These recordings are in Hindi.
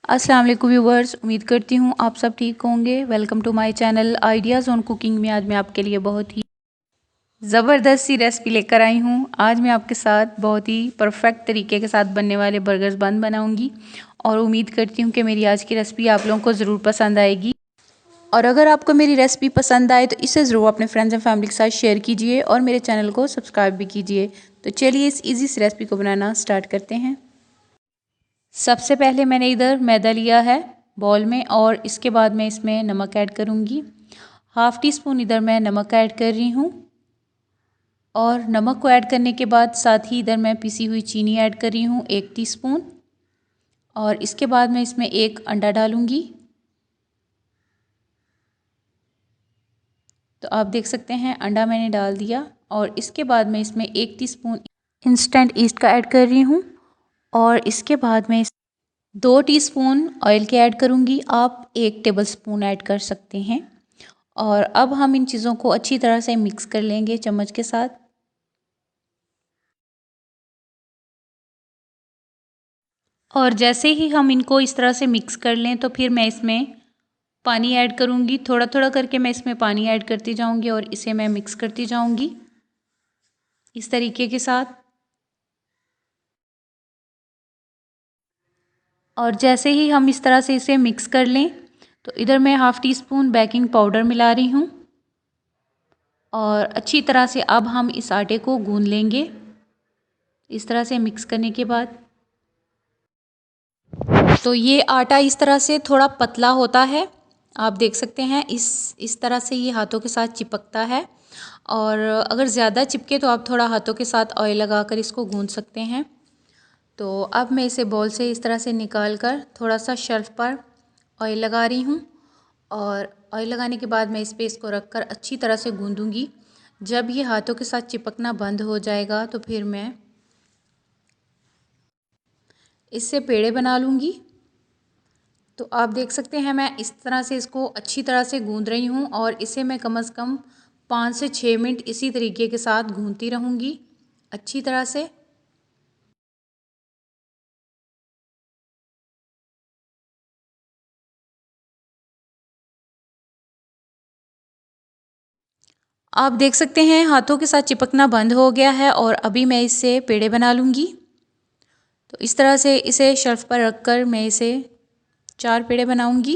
अस्सलाम वालेकुम व्यूवर्स, उम्मीद करती हूँ आप सब ठीक होंगे। Welcome to my channel ideas on cooking में आज मैं आपके लिए बहुत ही ज़बरदस्त सी रेसिपी लेकर आई हूँ। आज मैं आपके साथ बहुत ही परफेक्ट तरीके के साथ बनने वाले बर्गर्स बन बनाऊँगी और उम्मीद करती हूँ कि मेरी आज की रेसिपी आप लोगों को ज़रूर पसंद आएगी। और अगर आपको मेरी रेसिपी पसंद आए तो इसे ज़रूर अपने फ्रेंड्स एंड फैमिली के साथ शेयर कीजिए और मेरे चैनल को सब्सक्राइब भी कीजिए। तो चलिए इस ईजी सी रेसिपी को बनाना स्टार्ट करते हैं। सबसे पहले मैंने इधर मैदा लिया है बॉल में और इसके बाद मैं इसमें नमक ऐड करूँगी। हाफ़ टी स्पून इधर मैं नमक ऐड कर रही हूँ और नमक को ऐड करने के बाद साथ ही इधर मैं पिसी हुई चीनी ऐड कर रही हूँ 1 टीस्पून। और इसके बाद मैं इसमें 1 अंडा डालूँगी। तो आप देख सकते हैं अंडा मैंने डाल दिया और इसके बाद मैं इसमें 1 टीस्पून इंस्टेंट ईस्ट का ऐड कर रही हूँ और इसके बाद मैं 2 टीस्पून ऑयल के ऐड करूँगी। आप 1 टेबलस्पून ऐड कर सकते हैं। और अब हम इन चीज़ों को अच्छी तरह से मिक्स कर लेंगे चम्मच के साथ। और जैसे ही हम इनको इस तरह से मिक्स कर लें तो फिर मैं इसमें पानी ऐड करूँगी। थोड़ा थोड़ा करके मैं इसमें पानी ऐड करती जाऊँगी और इसे मैं मिक्स करती जाऊँगी इस तरीके के साथ। और जैसे ही हम इस तरह से इसे मिक्स कर लें तो इधर मैं half tea spoon baking powder मिला रही हूँ और अच्छी तरह से अब हम इस आटे को गूंद लेंगे इस तरह से मिक्स करने के बाद। तो ये आटा इस तरह से थोड़ा पतला होता है, आप देख सकते हैं इस तरह से ये हाथों के साथ चिपकता है। और अगर ज़्यादा चिपके तो आप थोड़ा हाथों के साथ ऑयल लगाकर इसको गूंद सकते हैं। तो अब मैं इसे बॉल से इस तरह से निकाल कर थोड़ा सा शेल्फ पर ऑयल लगा रही हूँ और ऑयल लगाने के बाद मैं इस पर इसको रख कर अच्छी तरह से गूंदूँगी। जब ये हाथों के साथ चिपकना बंद हो जाएगा तो फिर मैं इससे पेड़े बना लूँगी। तो आप देख सकते हैं मैं इस तरह से इसको अच्छी तरह से गूंद रही हूँ और इसे मैं कम से कम 5 से 6 मिनट इसी तरीके के साथ गूंदती रहूँगी अच्छी तरह से। आप देख सकते हैं हाथों के साथ चिपकना बंद हो गया है और अभी मैं इससे पेड़े बना लूँगी। तो इस तरह से इसे शेल्फ पर रख कर मैं इसे 4 पेड़े बनाऊँगी।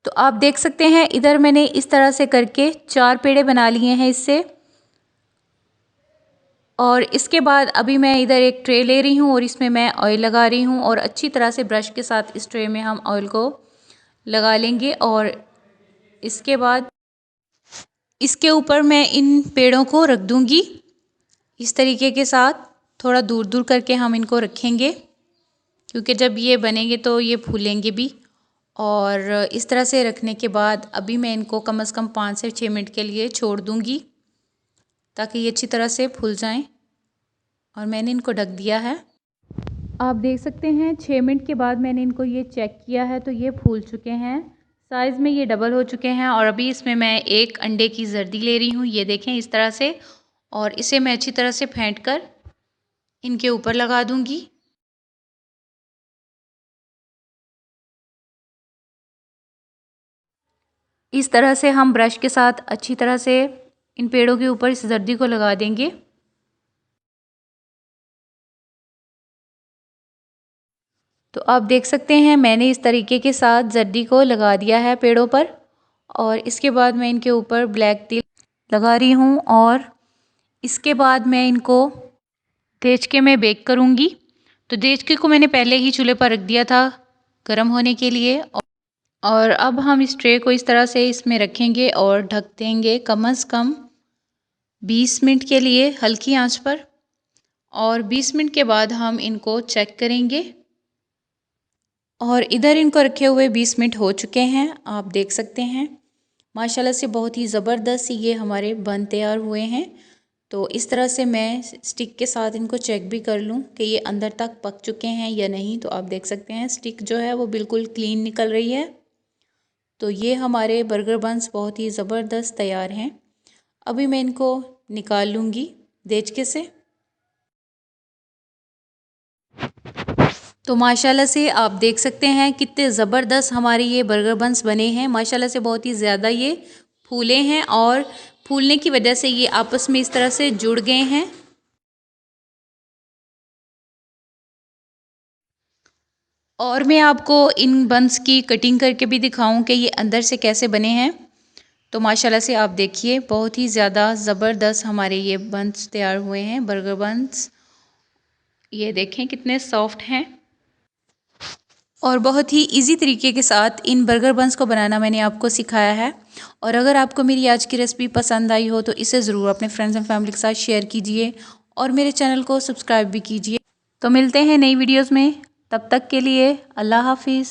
तो आप देख सकते हैं इधर मैंने इस तरह से करके 4 पेड़े बना लिए हैं इससे। और इसके बाद अभी मैं इधर एक ट्रे ले रही हूँ और इसमें मैं ऑयल लगा रही हूँ और अच्छी तरह से ब्रश के साथ इस ट्रे में हम ऑयल को लगा लेंगे। और इसके बाद इसके ऊपर मैं इन पेड़ों को रख दूँगी इस तरीके के साथ। थोड़ा दूर दूर करके हम इनको रखेंगे क्योंकि जब ये बनेंगे तो ये फूलेंगे भी। और इस तरह से रखने के बाद अभी मैं इनको कम से कम 5 से 6 मिनट के लिए छोड़ दूँगी ताकि ये अच्छी तरह से फूल जाएं। और मैंने इनको ढक दिया है। आप देख सकते हैं 6 मिनट के बाद मैंने इनको ये चेक किया है तो ये फूल चुके हैं, साइज़ में ये डबल हो चुके हैं। और अभी इसमें मैं 1 अंडे की जर्दी ले रही हूँ, ये देखें इस तरह से। और इसे मैं अच्छी तरह से फेंट कर इनके ऊपर लगा दूँगी। इस तरह से हम ब्रश के साथ अच्छी तरह से इन पेड़ों के ऊपर इस जर्दी को लगा देंगे। तो आप देख सकते हैं मैंने इस तरीके के साथ जर्दी को लगा दिया है पेड़ों पर। और इसके बाद मैं इनके ऊपर ब्लैक तिल लगा रही हूँ और इसके बाद मैं इनको देचके में बेक करूँगी। तो देचके को मैंने पहले ही चूल्हे पर रख दिया था गर्म होने के लिए। और अब हम इस ट्रे को इस तरह से इसमें रखेंगे और ढक देंगे कम से कम 20 मिनट के लिए हल्की आंच पर। और 20 मिनट के बाद हम इनको चेक करेंगे और इधर इनको रखे हुए 20 मिनट हो चुके हैं, आप देख सकते हैं माशाल्लाह से बहुत ही ज़बरदस्त ये हमारे बन तैयार हुए हैं। तो इस तरह से मैं स्टिक के साथ इनको चेक भी कर लूँ कि ये अंदर तक पक चुके हैं या नहीं। तो आप देख सकते हैं स्टिक जो है वो बिल्कुल क्लीन निकल रही है। तो ये हमारे बर्गर बन्स बहुत ही ज़बरदस्त तैयार हैं। अभी मैं इनको निकाल लूँगी देचके से। तो माशाल्लाह से आप देख सकते हैं कितने ज़बरदस्त हमारे ये बर्गर बन्स बने हैं। माशाल्लाह से बहुत ही ज़्यादा ये फूले हैं और फूलने की वजह से ये आपस में इस तरह से जुड़ गए हैं। और मैं आपको इन बन्स की कटिंग करके भी दिखाऊं कि ये अंदर से कैसे बने हैं। तो माशाल्लाह से आप देखिए बहुत ही ज़्यादा ज़बरदस्त हमारे ये बन्स तैयार हुए हैं, बर्गर बन्स। ये देखें कितने सॉफ्ट हैं और बहुत ही इजी तरीके के साथ इन बर्गर बन्स को बनाना मैंने आपको सिखाया है। और अगर आपको मेरी आज की रेसिपी पसंद आई हो तो इसे ज़रूर अपने फ्रेंड्स एंड फैमिली के साथ शेयर कीजिए और मेरे चैनल को सब्सक्राइब भी कीजिए। तो मिलते हैं नई वीडियोज़ में, तब तक के लिए अल्लाह हाफिज़।